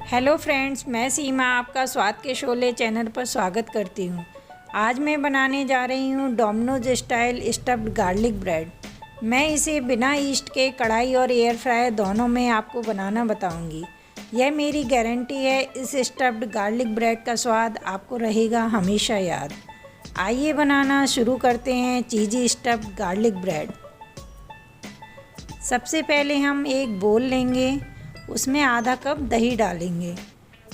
Hello friends, मैं सीमा आपका स्वाद के शोले चैनल पर स्वागत करती हूँ। आज मैं बनाने जा रही हूँ Domino's style stuffed garlic bread. मैं इसे बिना ईस्ट के कढ़ाई और एयर फ्रायर दोनों में आपको बनाना बताऊँगी। यह मेरी गारंटी है, इस स्टफ्ड गार्लिक ब्रेड का स्वाद आपको रहेगा हमेशा याद। आइए बनाना शुरू करते हैं चीज़ी स्टफ्ड गार्लिक ब्रेड। सबसे पहले हम एक बोल लेंगे, उसमें आधा कप दही डालेंगे।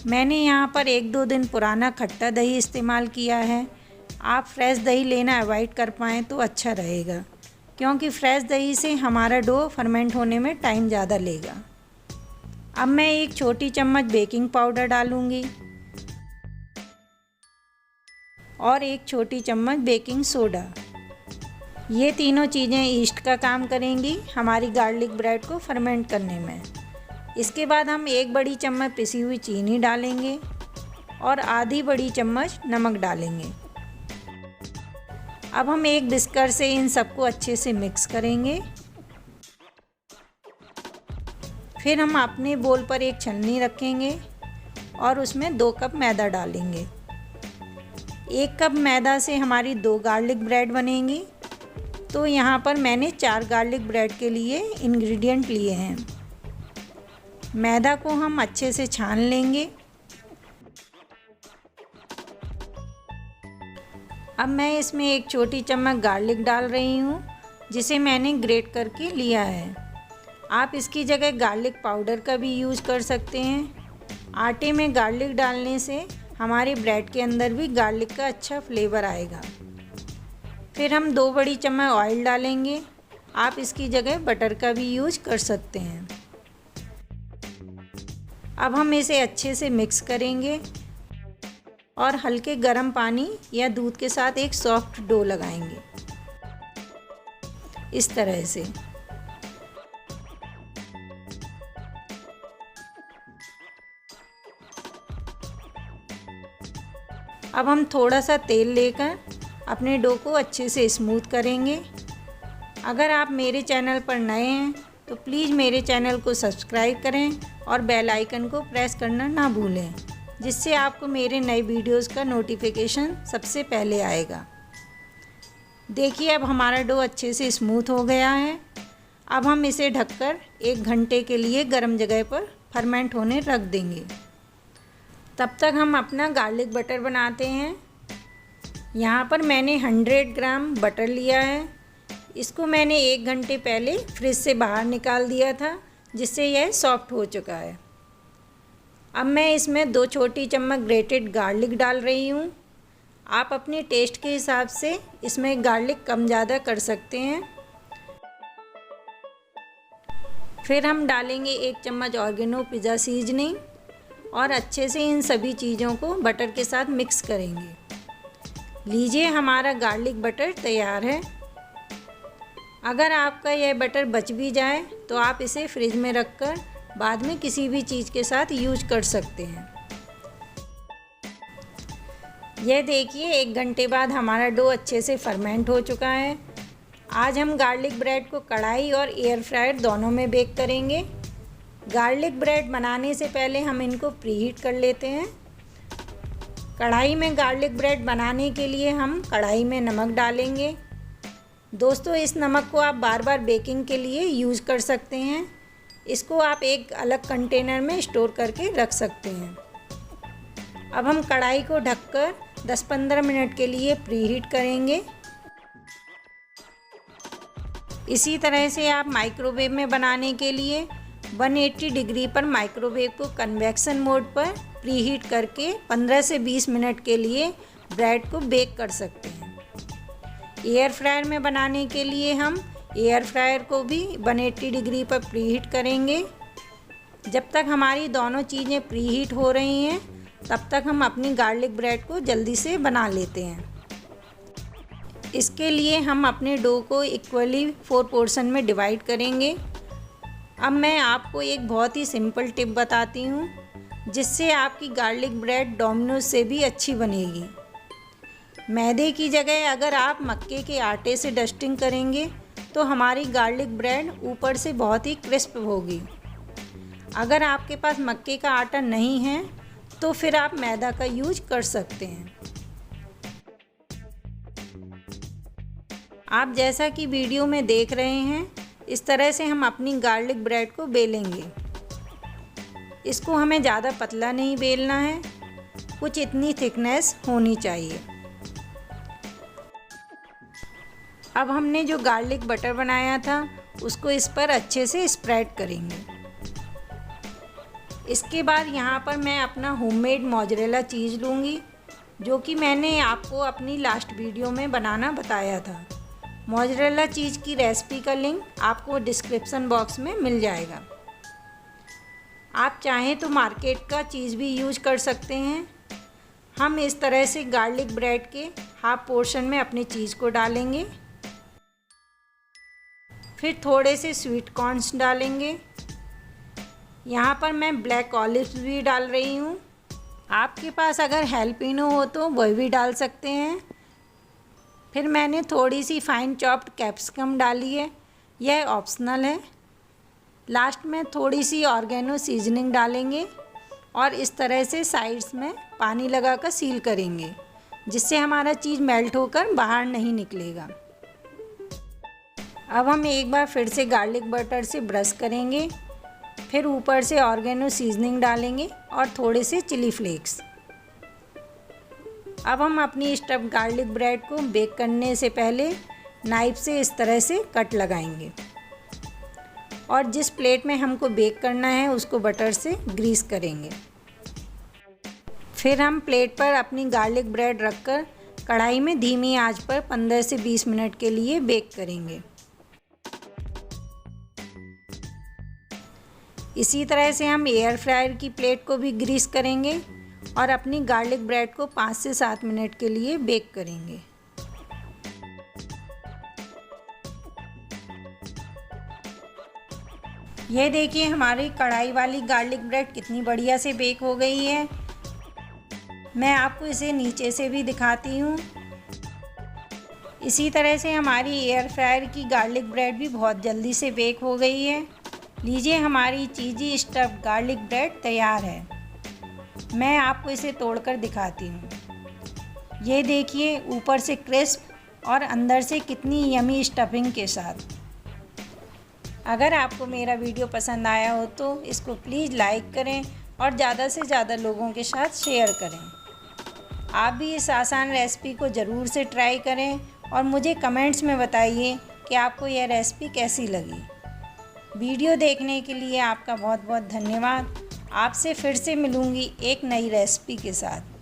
मैंने यहाँ पर 1-2 दिन पुराना खट्टा दही इस्तेमाल किया है। आप फ्रेश दही लेना अवॉइड कर पाएँ तो अच्छा रहेगा, क्योंकि फ्रेश दही से हमारा डो फर्मेंट होने में टाइम ज़्यादा लेगा। अब मैं 1 छोटी चम्मच बेकिंग पाउडर डालूँगी और 1 छोटी चम्मच बेकिंग सोडा। ये तीनों चीज़ें ईस्ट का काम करेंगी हमारी गार्लिक ब्रेड को फर्मेंट करने में। इसके बाद हम 1 बड़ी चम्मच पिसी हुई चीनी डालेंगे और आधी बड़ी चम्मच नमक डालेंगे। अब हम एक बिस्कर से इन सबको अच्छे से मिक्स करेंगे। फिर हम अपने बोल पर एक छलनी रखेंगे और उसमें 2 कप मैदा डालेंगे। 1 कप मैदा से हमारी 2 गार्लिक ब्रेड बनेंगी, तो यहाँ पर मैंने 4 गार्लिक ब्रेड के लिए इंग्रेडिएंट लिए हैं। मैदा को हम अच्छे से छान लेंगे। अब मैं इसमें 1 छोटी चम्मच गार्लिक डाल रही हूँ, जिसे मैंने ग्रेट करके लिया है। आप इसकी जगह गार्लिक पाउडर का भी यूज़ कर सकते हैं। आटे में गार्लिक डालने से हमारे ब्रेड के अंदर भी गार्लिक का अच्छा फ्लेवर आएगा। फिर हम 2 बड़ी चम्मच ऑयल डालेंगे। आप इसकी जगह बटर का भी यूज़ कर सकते हैं। अब हम इसे अच्छे से मिक्स करेंगे और हल्के गर्म पानी या दूध के साथ एक सॉफ्ट डो लगाएंगे, इस तरह से। अब हम थोड़ा सा तेल लेकर अपने डो को अच्छे से स्मूथ करेंगे। अगर आप मेरे चैनल पर नए हैं तो प्लीज़ मेरे चैनल को सब्सक्राइब करें और बेल आइकन को प्रेस करना ना भूलें, जिससे आपको मेरे नए वीडियोस का नोटिफिकेशन सबसे पहले आएगा। देखिए, अब हमारा डो अच्छे से स्मूथ हो गया है। अब हम इसे ढककर 1 घंटे के लिए गर्म जगह पर फर्मेंट होने रख देंगे। तब तक हम अपना गार्लिक बटर बनाते हैं। यहाँ पर मैंने 100 ग्राम बटर लिया है। इसको मैंने 1 घंटे पहले फ्रिज से बाहर निकाल दिया था, जिससे यह सॉफ्ट हो चुका है। अब मैं इसमें 2 छोटी चम्मच ग्रेटेड गार्लिक डाल रही हूँ। आप अपने टेस्ट के हिसाब से इसमें गार्लिक कम ज़्यादा कर सकते हैं। फिर हम डालेंगे 1 चम्मच ऑर्गेनो पिज़्ज़ा सीजनिंग और अच्छे से इन सभी चीज़ों को बटर के साथ मिक्स करेंगे। लीजिए, हमारा गार्लिक बटर तैयार है। अगर आपका यह बटर बच भी जाए तो आप इसे फ्रिज में रखकर बाद में किसी भी चीज़ के साथ यूज कर सकते हैं। यह देखिए, 1 घंटे बाद हमारा डो अच्छे से फर्मेंट हो चुका है। आज हम गार्लिक ब्रेड को कढ़ाई और एयर फ्रायर दोनों में बेक करेंगे। गार्लिक ब्रेड बनाने से पहले हम इनको प्रीहीट कर लेते हैं। कढ़ाई में गार्लिक ब्रेड बनाने के लिए हम कढ़ाई में नमक डालेंगे। दोस्तों, इस नमक को आप बार बार बेकिंग के लिए यूज़ कर सकते हैं। इसको आप एक अलग कंटेनर में स्टोर करके रख सकते हैं। अब हम कढ़ाई को ढककर 10-15 मिनट के लिए प्रीहीट करेंगे। इसी तरह से आप माइक्रोवेव में बनाने के लिए 180 डिग्री पर माइक्रोवेव को कन्वेक्शन मोड पर प्रीहीट करके 15 से 20 मिनट के लिए ब्रेड को बेक कर सकते हैं। एयर फ्रायर में बनाने के लिए हम एयर फ्रायर को भी 180 डिग्री पर प्रीहीट करेंगे। जब तक हमारी दोनों चीज़ें प्रीहीट हो रही हैं, तब तक हम अपनी गार्लिक ब्रेड को जल्दी से बना लेते हैं। इसके लिए हम अपने डो को इक्वली 4 पोर्शन में डिवाइड करेंगे। अब मैं आपको एक बहुत ही सिंपल टिप बताती हूँ, जिससे आपकी गार्लिक ब्रेड डोमिनोज से भी अच्छी बनेगी। मैदे की जगह अगर आप मक्के के आटे से डस्टिंग करेंगे तो हमारी गार्लिक ब्रेड ऊपर से बहुत ही क्रिस्प होगी। अगर आपके पास मक्के का आटा नहीं है तो फिर आप मैदा का यूज कर सकते हैं। आप जैसा कि वीडियो में देख रहे हैं, इस तरह से हम अपनी गार्लिक ब्रेड को बेलेंगे। इसको हमें ज़्यादा पतला नहीं बेलना है, कुछ इतनी थिकनेस होनी चाहिए। अब हमने जो गार्लिक बटर बनाया था उसको इस पर अच्छे से स्प्रेड करेंगे। इसके बाद यहाँ पर मैं अपना होममेड मोज़रेला चीज़ लूँगी, जो कि मैंने आपको अपनी लास्ट वीडियो में बनाना बताया था। मोज़रेला चीज़ की रेसिपी का लिंक आपको डिस्क्रिप्शन बॉक्स में मिल जाएगा। आप चाहें तो मार्केट का चीज़ भी यूज कर सकते हैं। हम इस तरह से गार्लिक ब्रेड के हाफ पोर्शन में अपनी चीज़ को डालेंगे। फिर थोड़े से स्वीट कॉर्न्स डालेंगे। यहाँ पर मैं ब्लैक ऑलिव्स भी डाल रही हूँ। आपके पास अगर हैलपिनो हो तो वह भी डाल सकते हैं। फिर मैंने थोड़ी सी फाइन चॉप्ड कैप्सिकम डाली है, यह ऑप्शनल है। लास्ट में थोड़ी सी ऑर्गेनो सीजनिंग डालेंगे और इस तरह से साइड्स में पानी लगाकर सील करेंगे, जिससे हमारा चीज़ मेल्ट होकर बाहर नहीं निकलेगा। अब हम एक बार फिर से गार्लिक बटर से ब्रश करेंगे। फिर ऊपर से ऑर्गेनो सीजनिंग डालेंगे और थोड़े से चिली फ्लेक्स। अब हम अपनी स्टफ्ड गार्लिक ब्रेड को बेक करने से पहले नाइफ से इस तरह से कट लगाएंगे और जिस प्लेट में हमको बेक करना है उसको बटर से ग्रीस करेंगे। फिर हम प्लेट पर अपनी गार्लिक ब्रेड रखकर कढ़ाई में धीमी आंच पर 15 से 20 मिनट के लिए बेक करेंगे। इसी तरह से हम एयर फ्रायर की प्लेट को भी ग्रीस करेंगे और अपनी गार्लिक ब्रेड को 5 से 7 मिनट के लिए बेक करेंगे। ये देखिए हमारी कढ़ाई वाली गार्लिक ब्रेड कितनी बढ़िया से बेक हो गई है। मैं आपको इसे नीचे से भी दिखाती हूँ। इसी तरह से हमारी एयर फ्रायर की गार्लिक ब्रेड भी बहुत जल्दी से बेक हो गई है। लीजिए हमारी चीज़ी स्टफ्ड गार्लिक ब्रेड तैयार है। मैं आपको इसे तोड़कर दिखाती हूँ। ये देखिए ऊपर से क्रिस्प और अंदर से कितनी यमी स्टफिंग के साथ। अगर आपको मेरा वीडियो पसंद आया हो तो इसको प्लीज़ लाइक करें और ज़्यादा से ज़्यादा लोगों के साथ शेयर करें। आप भी इस आसान रेसिपी को ज़रूर से ट्राई करें और मुझे कमेंट्स में बताइए कि आपको यह रेसिपी कैसी लगी। वीडियो देखने के लिए आपका बहुत बहुत धन्यवाद। आपसे फिर से मिलूँगी एक नई रेसिपी के साथ।